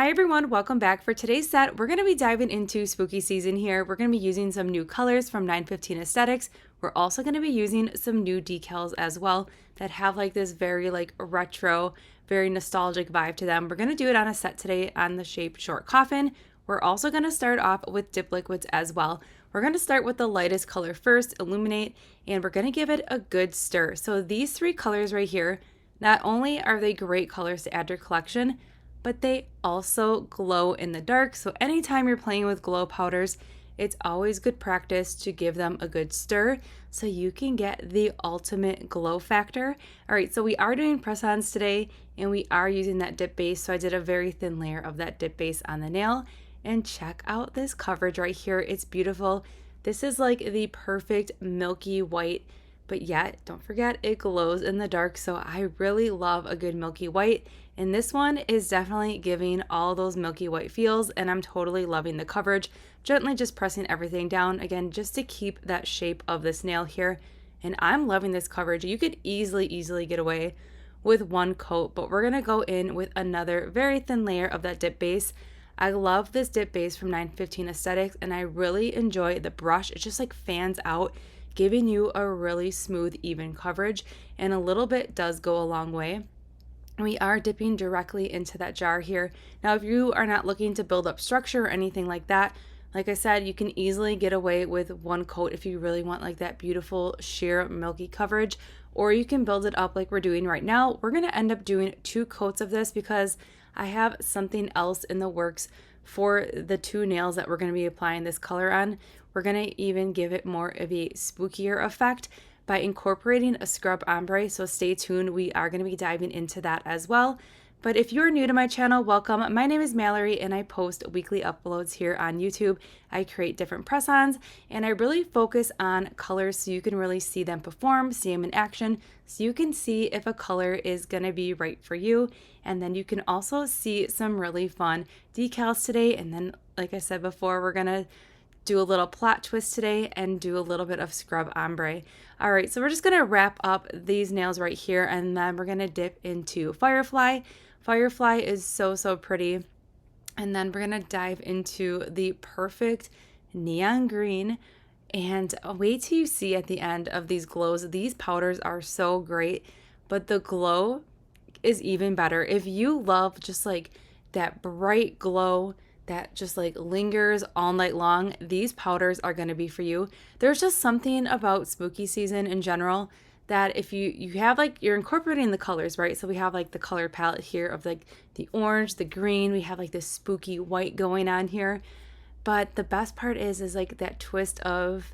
Hi everyone, welcome back. For today's set, we're going to be diving into spooky season here. We're going to be using some new colors from 915 Aesthetics. We're also going to be using some new decals as well that have like this very like retro, very nostalgic vibe to them. We're going to do it on a set today on the shape Short Coffin. We're also going to start off with dip liquids as well. We're going to start with the lightest color first, Illuminate, and we're going to give it a good stir. So these three colors right here, not only are they great colors to add to your collection, but they also glow in the dark. So anytime you're playing with glow powders, it's always good practice to give them a good stir so you can get the ultimate glow factor. All right, so we are doing press-ons today and we are using that dip base. So I did a very thin layer of that dip base on the nail, and check out this coverage right here. It's beautiful. This is like the perfect milky white, but yet don't forget it glows in the dark. So I really love a good milky white. And this one is definitely giving all those milky white feels, and I'm totally loving the coverage. Gently just pressing everything down again just to keep that shape of this nail here. And I'm loving this coverage. You could easily get away with one coat, but we're gonna go in with another very thin layer of that dip base. I love this dip base from 915 Aesthetics, and I really enjoy the brush. It just like fans out, giving you a really smooth, even coverage, and a little bit does go a long way. We are dipping directly into that jar here. Now, if you are not looking to build up structure or anything like that, like I said, you can easily get away with one coat if you really want like that beautiful sheer milky coverage, or you can build it up like we're doing right now. We're gonna end up doing 2 coats of this because I have something else in the works for the 2 nails that we're gonna be applying this color on. We're gonna even give it more of a spookier effect by incorporating a scrub ombre, so stay tuned. We are going to be diving into that as well. But if you're new to my channel, welcome. My name is Mallory and I post weekly uploads here on YouTube. I create different press-ons and I really focus on colors so you can really see them perform, see them in action, so you can see if a color is going to be right for you. And then you can also see some really fun decals today. And then, like I said before, we're going to do a little plot twist today and do a little bit of scrub ombre. All right, so we're just gonna wrap up these nails right here, and then we're gonna dip into Firefly. Firefly is so pretty. And then we're gonna dive into the perfect neon green. And wait till you see at the end of these glows. These powders are so great, but the glow is even better. If you love just like that bright glow that just like lingers all night long, these powders are going to be for you. There's just something about spooky season in general that if you have like, you're incorporating the colors, right? So we have like the color palette here of like the orange, the green, we have like this spooky white going on here. But the best part is like that twist of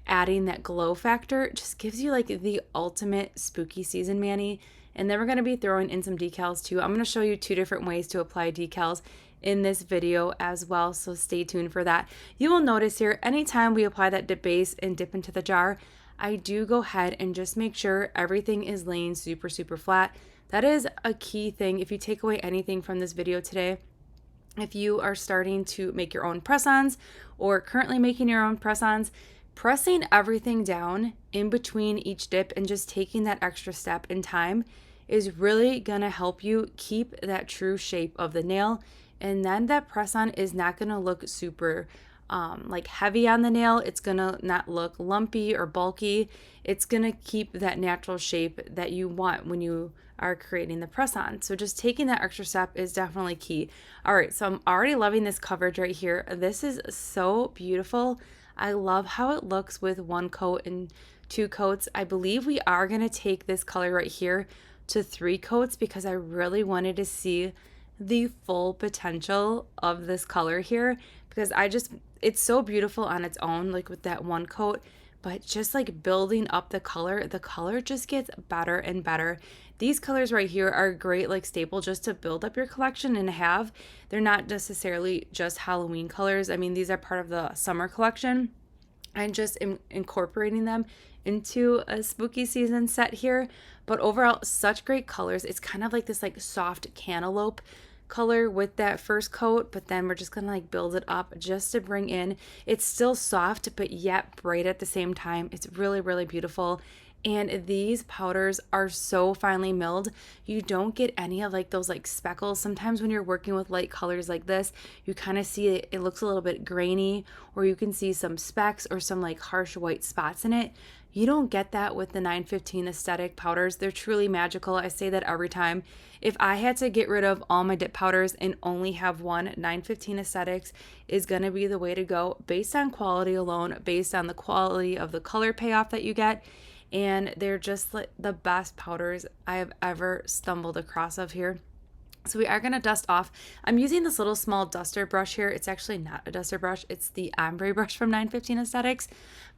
adding that glow factor just gives you like the ultimate spooky season mani. And then we're going to be throwing in some decals too. I'm going to show you 2 different ways to apply decals in this video as well, so stay tuned for that. You will notice here, anytime we apply that dip base and dip into the jar, I do go ahead and just make sure everything is laying super flat. That is a key thing. If you take away anything from this video today, if you are starting to make your own press-ons or currently making your own press-ons, pressing everything down in between each dip and just taking that extra step in time is really gonna help you keep that true shape of the nail. And then that press-on is not gonna look super like heavy on the nail. It's gonna not look lumpy or bulky. It's gonna keep that natural shape that you want when you are creating the press-on. So just taking that extra step is definitely key. All right, so I'm already loving this coverage right here. This is so beautiful. I love how it looks with 1 coat and 2 coats. I believe we are gonna take this color right here to 3 coats because I really wanted to see the full potential of this color here, because it's so beautiful on its own, like with that 1 coat, but just like building up the color just gets better and better. These colors right here are great like staple just to build up your collection and have. They're not necessarily just Halloween colors. I mean, these are part of the summer collection. I'm just incorporating them into a spooky season set here, but overall such great colors. It's kind of like this like soft cantaloupe color with that first coat, but then we're just gonna like build it up just to bring in, it's still soft but yet bright at the same time. It's really beautiful. And these powders are so finely milled. You don't get any of like those like speckles. Sometimes when you're working with light colors like this, you kind of see it looks a little bit grainy, or you can see some specks or some like harsh white spots in it. You don't get that with the 915 aesthetic powders. They're truly magical. I say that every time. If I had to get rid of all my dip powders and only have one, 915 aesthetics is going to be the way to go based on quality alone, based on the quality of the color payoff that you get. And they're just like the best powders I have ever stumbled across of here. So we are going to dust off. I'm using this little small duster brush here. It's actually not a duster brush. It's the Ombre Brush from 915 Aesthetics.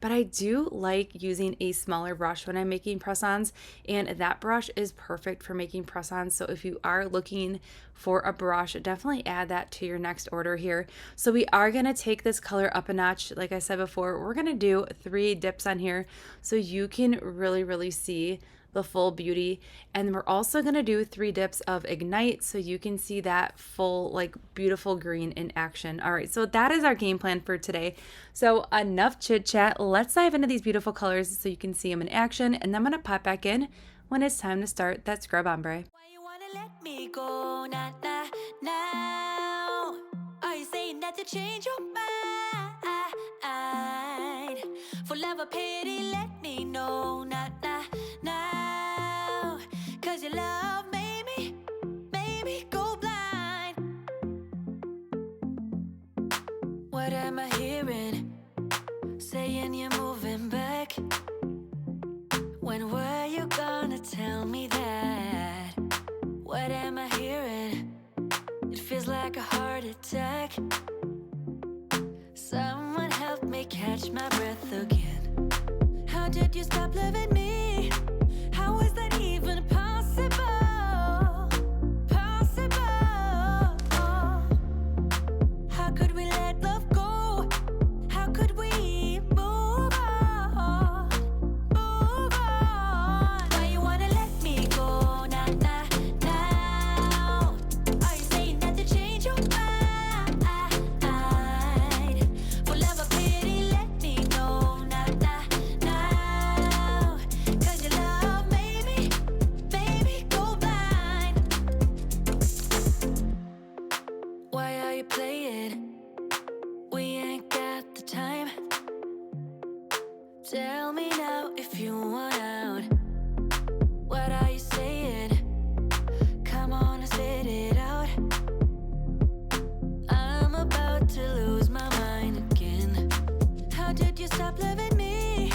But I do like using a smaller brush when I'm making press-ons. And that brush is perfect for making press-ons. So if you are looking for a brush, definitely add that to your next order here. So we are going to take this color up a notch. Like I said before, we're going to do 3 dips on here so you can really see the full beauty. And we're also going to do 3 dips of Ignite so you can see that full like beautiful green in action. All right, so that is our game plan for today. So enough chit chat, let's dive into these beautiful colors so you can see them in action, and then I'm going to pop back in when it's time to start that scrub ombre. Why you wanna let me go now? Are you saying that to change your mind? For love or pity, let me know now. Cause your love made me go blind. What am I hearing? Saying you're moving back. When were you gonna tell me that? What am I hearing? It feels like a heart attack. Someone help me catch my breath again. How did you stop loving me? How is that even possible? How could we let love go? How could we move on? Why you wanna let me go now? Are you saying that to change your mind? For love or pity, let me know now. Cause your love made me go blind. Why are you playing? We ain't got the time. Tell me now if you want out. What are you saying? Come on and spit it out. I'm about to lose my mind again. How did you stop loving me?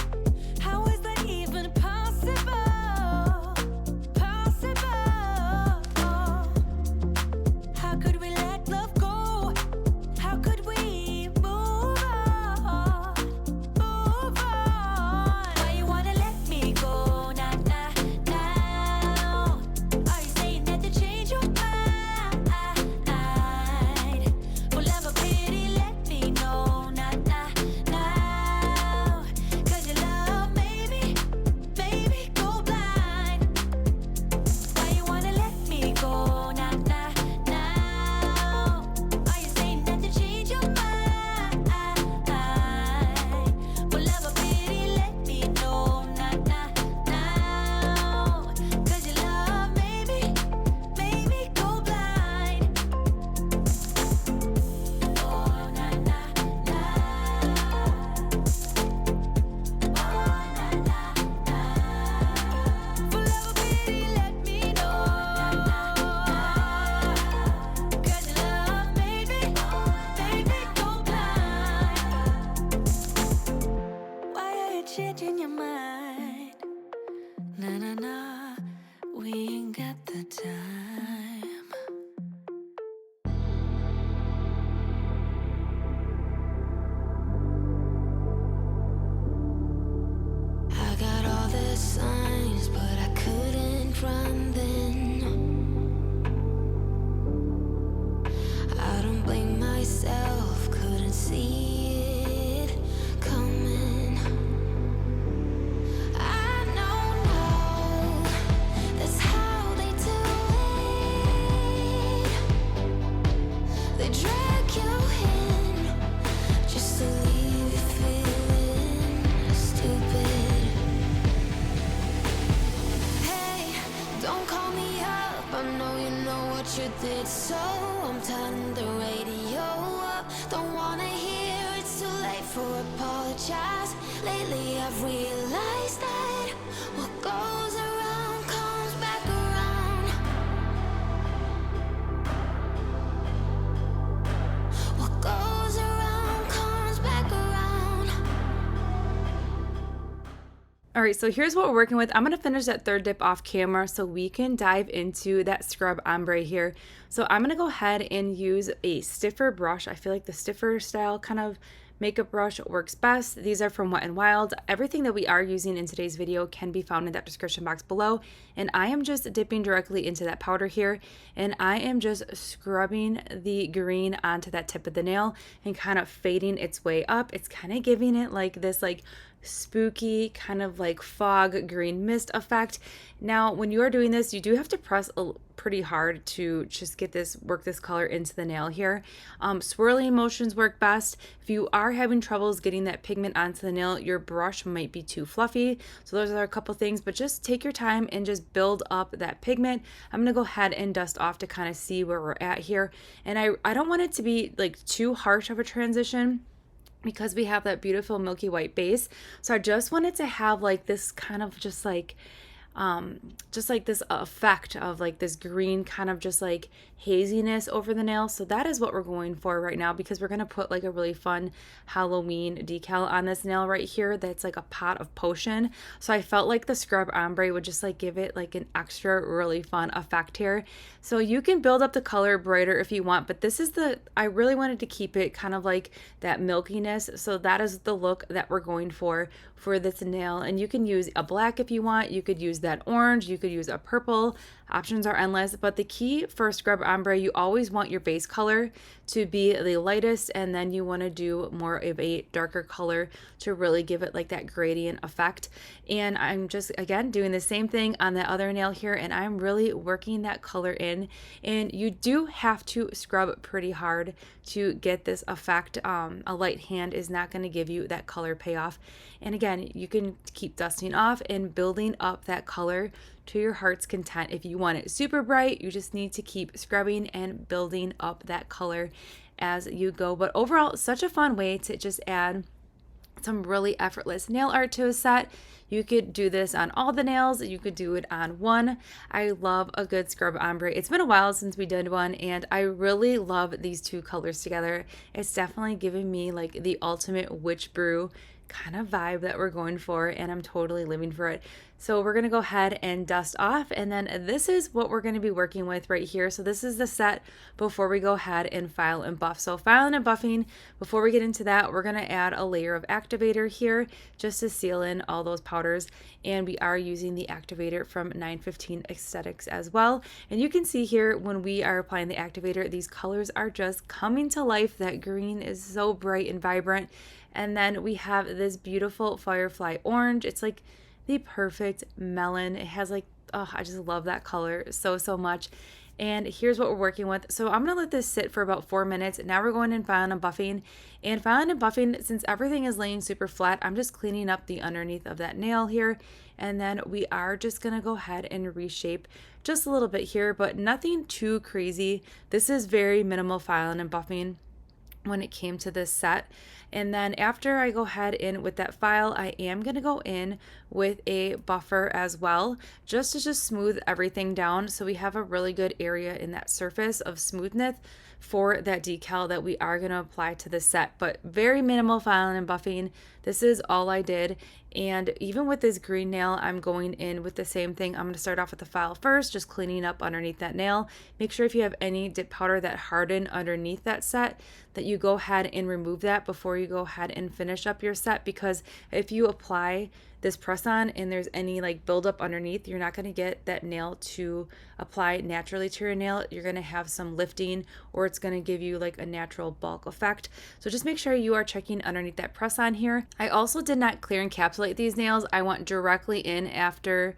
How is that even possible? How could we let love go? How could we move on? Why you wanna let me go now? Are you saying that to change your mind? For love or pity, let me know now. Cause your love made me go blind. Why you wanna let me go now? Are you saying that to change your mind? For love or pity, let me know now. Cause your love made me go blind. Oh, For love or pity, let me know. Cause your love made me go blind. Why are you changing your mind? Nah, we ain't got the time. I got all the signs, but I couldn't run then. I don't blame myself, couldn't see it coming. I know now, that's how they do it. I know you know what you did, so I'm turning the radio up. Don't wanna hear it's too late for apologize. Lately I've realized that what goes around comes back around. What goes around comes back around. All right, so here's what we're working with. I'm gonna finish that third dip off camera so we can dive into that scrub ombre here. So I'm gonna go ahead and use a stiffer brush. I feel like the stiffer style kind of makeup brush works best. These are from Wet n Wild. Everything that we are using in today's video can be found in that description box below. And I am just dipping directly into that powder here. And I am just scrubbing the green onto that tip of the nail and kind of fading its way up. It's kind of giving it like this like spooky kind of like fog green mist effect. Now when you are doing this, you do have to press pretty hard to just get this, work this color into the nail here. Swirling motions work best. If you are having troubles getting that pigment onto the nail, your brush might be too fluffy. So those are a couple things, but just take your time and just build up that pigment. I'm gonna go ahead and dust off to kind of see where we're at here. And I don't want it to be like too harsh of a transition, because we have that beautiful milky white base. So I just wanted to have like this kind of just like this effect of like this green kind of just like haziness over the nail. So that is what we're going for right now, because we're going to put like a really fun Halloween decal on this nail right here that's like a pot of potion. So I felt like the scrub ombre would just like give it like an extra really fun effect here. So you can build up the color brighter if you want, but this is I really wanted to keep it kind of like that milkiness. So that is the look that we're going for this nail. And you can use a black if you want, you could use that orange, you could use a purple. Options are endless, but the key for scrub ombre, you always want your base color to be the lightest, and then you want to do more of a darker color to really give it like that gradient effect. And I'm just again doing the same thing on the other nail here, and I'm really working that color in. And you do have to scrub pretty hard to get this effect. A light hand is not going to give you that color payoff. And again, you can keep dusting off and building up that color to your heart's content. If you want it super bright, you just need to keep scrubbing and building up that color as you go. But overall, such a fun way to just add some really effortless nail art to a set. You could do this on all the nails. You could do it on one. I love a good scrub ombre. It's been a while since we did one, and I really love these two colors together. It's definitely giving me like the ultimate witch brew kind of vibe that we're going for, and I'm totally living for it. So we're going to go ahead and dust off, and then this is what we're going to be working with right here. So this is the set before we go ahead and file and buff. So filing and buffing, before we get into that, we're going to add a layer of activator here just to seal in all those powders, and we are using the activator from 915 Aesthetics as well. And you can see here when we are applying the activator, these colors are just coming to life. That green is so bright and vibrant. And then we have this beautiful Firefly orange. It's like the perfect melon. It has like, oh, I just love that color so much. And here's what we're working with. So I'm going to let this sit for about 4 minutes. Now we're going in filing and buffing. And filing and buffing, since everything is laying super flat, I'm just cleaning up the underneath of that nail here. And then we are just going to go ahead and reshape just a little bit here, but nothing too crazy. This is very minimal filing and buffing when it came to this set. And then after I go ahead in with that file, I am going to go in with a buffer as well, just to smooth everything down, so we have a really good area in that surface of smoothness for that decal that we are going to apply to the set. But very minimal filing and buffing. This is all I did. And even with this green nail, I'm going in with the same thing. I'm going to start off with the file first, just cleaning up underneath that nail. Make sure if you have any dip powder that hardened underneath that set, that you go ahead and remove that before you go ahead and finish up your set, because if you apply this press on and there's any like buildup underneath, you're not going to get that nail to apply naturally to your nail. You're going to have some lifting, or it's going to give you like a natural bulk effect. So just make sure you are checking underneath that press on here. I also did not clear encapsulate these nails. I went directly in after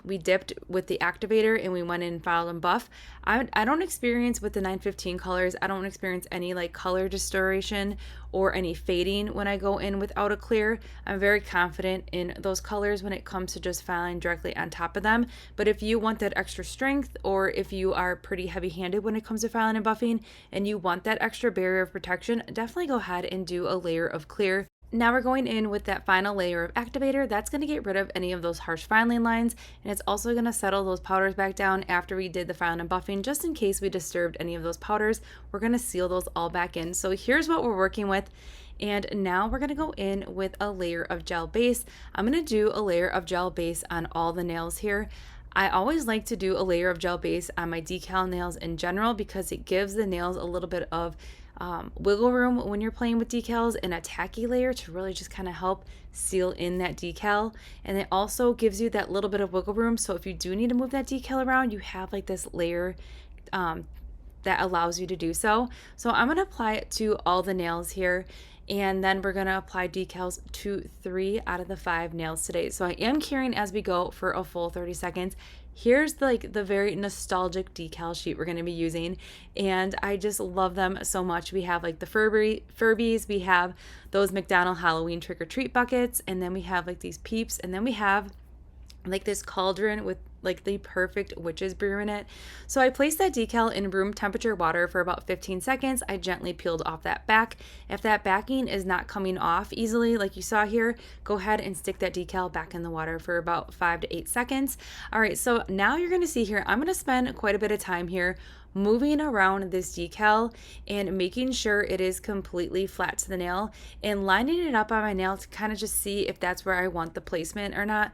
we dipped with the activator and we went in and filed and buff. I don't experience with the 915 colors, I don't experience any like color distortion or any fading when I go in without a clear. I'm very confident in those colors when it comes to just filing directly on top of them. But if you want that extra strength, or if you are pretty heavy handed when it comes to filing and buffing and you want that extra barrier of protection, definitely go ahead and do a layer of clear. Now we're going in with that final layer of activator. That's going to get rid of any of those harsh filing lines, and it's also going to settle those powders back down after we did the filing and buffing, just in case we disturbed any of those powders. We're going to seal those all back in. So here's what we're working with. And now we're going to go in with a layer of gel base. I'm going to do a layer of gel base on all the nails here. I always like to do a layer of gel base on my decal nails in general because it gives the nails a little bit of wiggle room when you're playing with decals, and a tacky layer to really just kind of help seal in that decal. And it also gives you that little bit of wiggle room, so if you do need to move that decal around, you have like this layer that allows you to do so. So I'm going to apply it to all the nails here, and then we're going to apply decals to 3 out of the 5 nails today. So I am curing as we go for a full 30 seconds. Here's like the very nostalgic decal sheet we're going to be using, and I just love them so much. We have like the Furbies, we have those McDonald's Halloween trick-or-treat buckets, and then we have like these Peeps, and then we have like this cauldron with like the perfect witch's brew in it. So I placed that decal in room temperature water for about 15 seconds. I gently peeled off that back. If that backing is not coming off easily like you saw here, go ahead and stick that decal back in the water for about 5 to 8 seconds. All right, so now you're going to see here, I'm going to spend quite a bit of time here moving around this decal and making sure it is completely flat to the nail and lining it up on my nail to kind of just see if that's where I want the placement or not,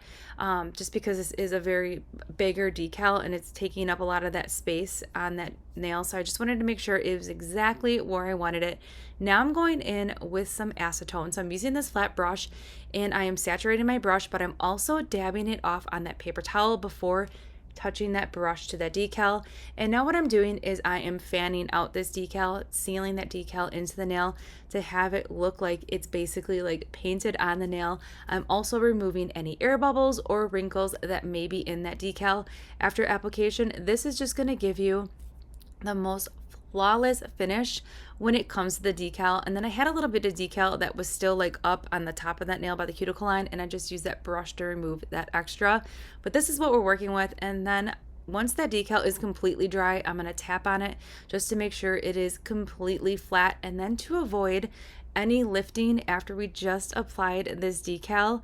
just because this is a very bigger decal and it's taking up a lot of that space on that nail. So I just wanted to make sure it was exactly where I wanted it. Now I'm going in with some acetone. So I'm using this flat brush and I am saturating my brush, but I'm also dabbing it off on that paper towel before touching that brush to that decal. And now what I'm doing is I am fanning out this decal, sealing that decal into the nail to have it look like it's basically like painted on the nail. I'm also removing any air bubbles or wrinkles that may be in that decal after application. This is just going to give you the most flawless finish when it comes to the decal. And then I had a little bit of decal that was still like up on the top of that nail by the cuticle line, and I just used that brush to remove that extra. But this is what we're working with. And then once that decal is completely dry, I'm going to tap on it just to make sure it is completely flat. And then to avoid any lifting after we just applied this decal,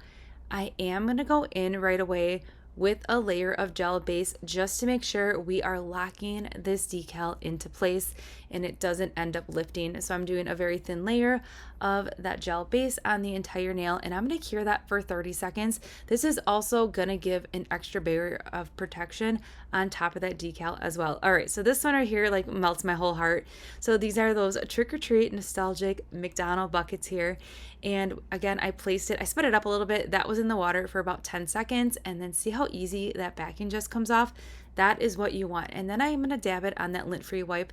I am going to go in right away with a layer of gel base just to make sure we are locking this decal into place and it doesn't end up lifting. So I'm doing a very thin layer of that gel base on the entire nail, and I'm going to cure that for 30 seconds. This is also going to give an extra barrier of protection on top of that decal as well. All right, so this one right here like melts my whole heart. So these are those trick-or-treat nostalgic McDonald's buckets here. And again, I placed it, I sped it up a little bit. That was in the water for about 10 seconds, and then see how easy that backing just comes off. That is what you want. And then I'm going to dab it on that lint-free wipe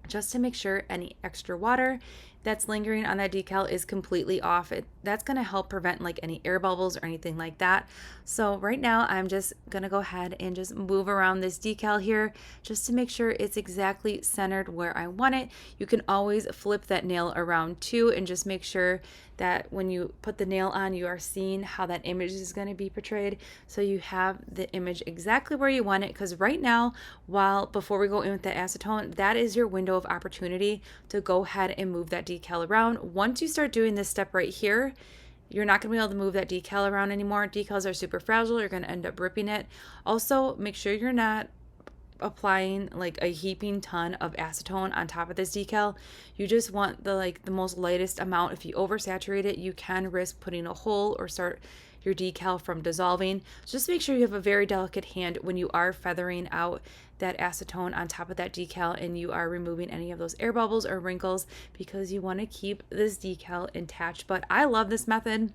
just to make sure any extra water that's lingering on that decal is completely off. That's going to help prevent like any air bubbles or anything like that. So right now I'm just going to go ahead and just move around this decal here just to make sure it's exactly centered where I want it. You can always flip that nail around too and just make sure that when you put the nail on, you are seeing how that image is going to be portrayed. So you have the image exactly where you want it, because right now, before we go in with the acetone, that is your window of opportunity to go ahead and move that decal around. Once you start doing this step right here, you're not going to be able to move that decal around anymore. Decals are super fragile. You're going to end up ripping it. Also, make sure you're not applying like a heaping ton of acetone on top of this decal. You just want the most lightest amount. If you oversaturate it, you can risk putting a hole or start your decal from dissolving. So just make sure you have a very delicate hand when you are feathering out that acetone on top of that decal and you are removing any of those air bubbles or wrinkles, because you want to keep this decal intact. But I love this method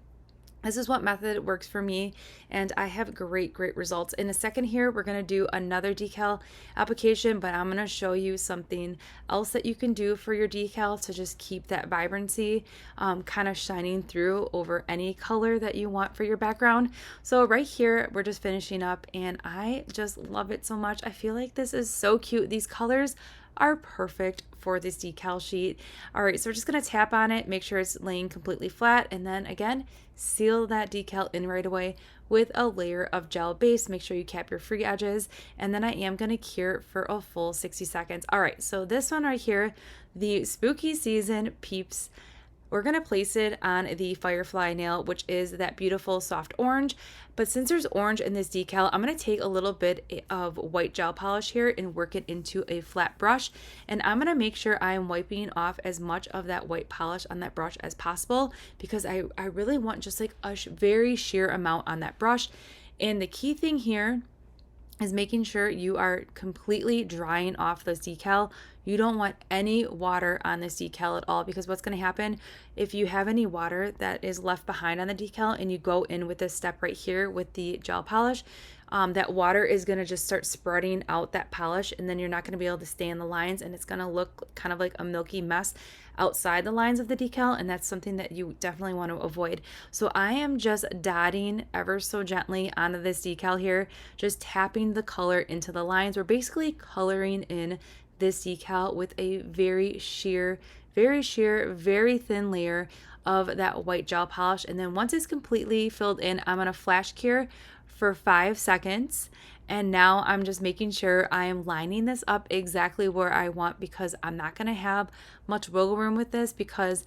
This is what method works for me, and I have great results. In a second here, we're going to do another decal application, but I'm going to show you something else that you can do for your decal to just keep that vibrancy kind of shining through over any color that you want for your background. So right here, we're just finishing up, and I just love it so much. I feel like this is so cute. These colors are perfect for this decal sheet. All right, so we're just going to tap on it, make sure it's laying completely flat, and then again, seal that decal in right away with a layer of gel base. Make sure you cap your free edges, and then I am going to cure for a full 60 seconds. All right, so this one right here, the Spooky Season Peeps, we're going to place it on the Firefly nail, which is that beautiful soft orange. But since there's orange in this decal, I'm going to take a little bit of white gel polish here and work it into a flat brush. And I'm going to make sure I'm wiping off as much of that white polish on that brush as possible, because I really want just like a very sheer amount on that brush. And the key thing here is making sure you are completely drying off this decal. You don't want any water on this decal at all, because what's going to happen if you have any water that is left behind on the decal and you go in with this step right here with the gel polish, that water is going to just start spreading out that polish, and then you're not going to be able to stay in the lines, and it's going to look kind of like a milky mess outside the lines of the decal, and that's something that you definitely want to avoid. So I am just dotting ever so gently onto this decal here, just tapping the color into the lines. We're basically coloring in this decal with a very sheer, very thin layer of that white gel polish. And then once it's completely filled in, I'm going to flash cure for 5 seconds. And now I'm just making sure I am lining this up exactly where I want, because I'm not going to have much wiggle room with this, because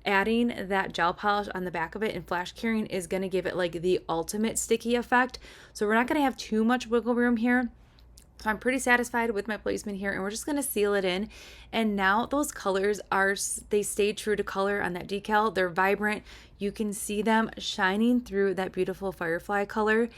adding that gel polish on the back of it and flash curing is going to give it like the ultimate sticky effect. So we're not going to have too much wiggle room here. So I'm pretty satisfied with my placement here, and we're just going to seal it in. And now those colors they stay true to color on that decal. They're vibrant. You can see them shining through that beautiful Firefly color.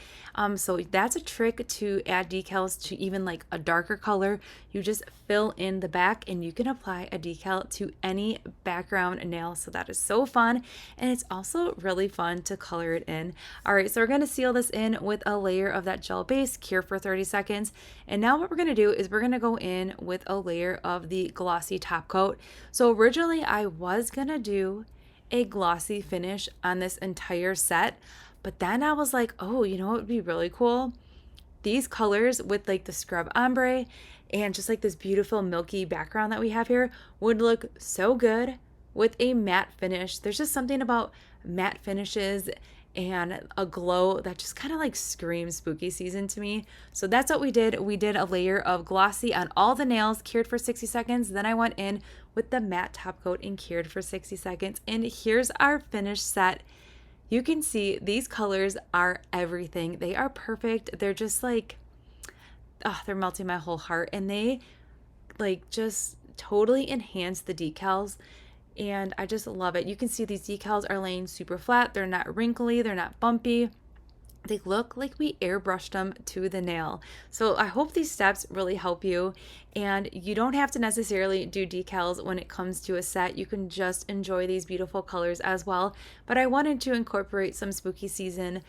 So that's a trick to add decals to even like a darker color. You just fill in the back and you can apply a decal to any background nail. So that is so fun. And it's also really fun to color it in. All right, so we're going to seal this in with a layer of that gel base, cure for 30 seconds. And now what we're going to do is we're going to go in with a layer of the glossy top coat. So originally I was going to do a glossy finish on this entire set, but then I was like, oh, you know what would be really cool? These colors with like the scrub ombre and just like this beautiful milky background that we have here would look so good with a matte finish. There's just something about matte finishes and a glow that just kind of like screams spooky season to me. So that's what we did. We did a layer of glossy on all the nails, cured for 60 seconds. Then I went in with the matte top coat and cured for 60 seconds. And here's our finished set. You can see these colors are everything. They are perfect. They're just like, oh, they're melting my whole heart. And they like just totally enhance the decals. And I just love it. You can see these decals are laying super flat. They're not wrinkly. They're not bumpy. They look like we airbrushed them to the nail. So I hope these steps really help you. And you don't have to necessarily do decals when it comes to a set. You can just enjoy these beautiful colors as well. But I wanted to incorporate some spooky season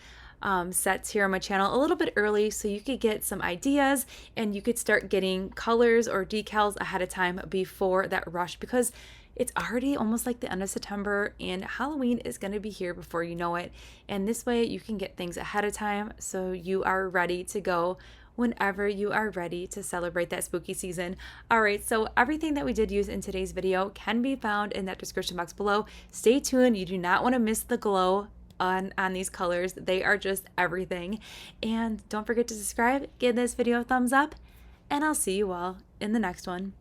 sets here on my channel a little bit early, so you could get some ideas and you could start getting colors or decals ahead of time before that rush, because it's already almost like the end of September and Halloween is going to be here before you know it. And this way you can get things ahead of time so you are ready to go whenever you are ready to celebrate that spooky season. All right, so everything that we did use in today's video can be found in that description box below. Stay tuned. You do not want to miss the glow on these colors. They are just everything. And don't forget to subscribe, give this video a thumbs up, and I'll see you all in the next one.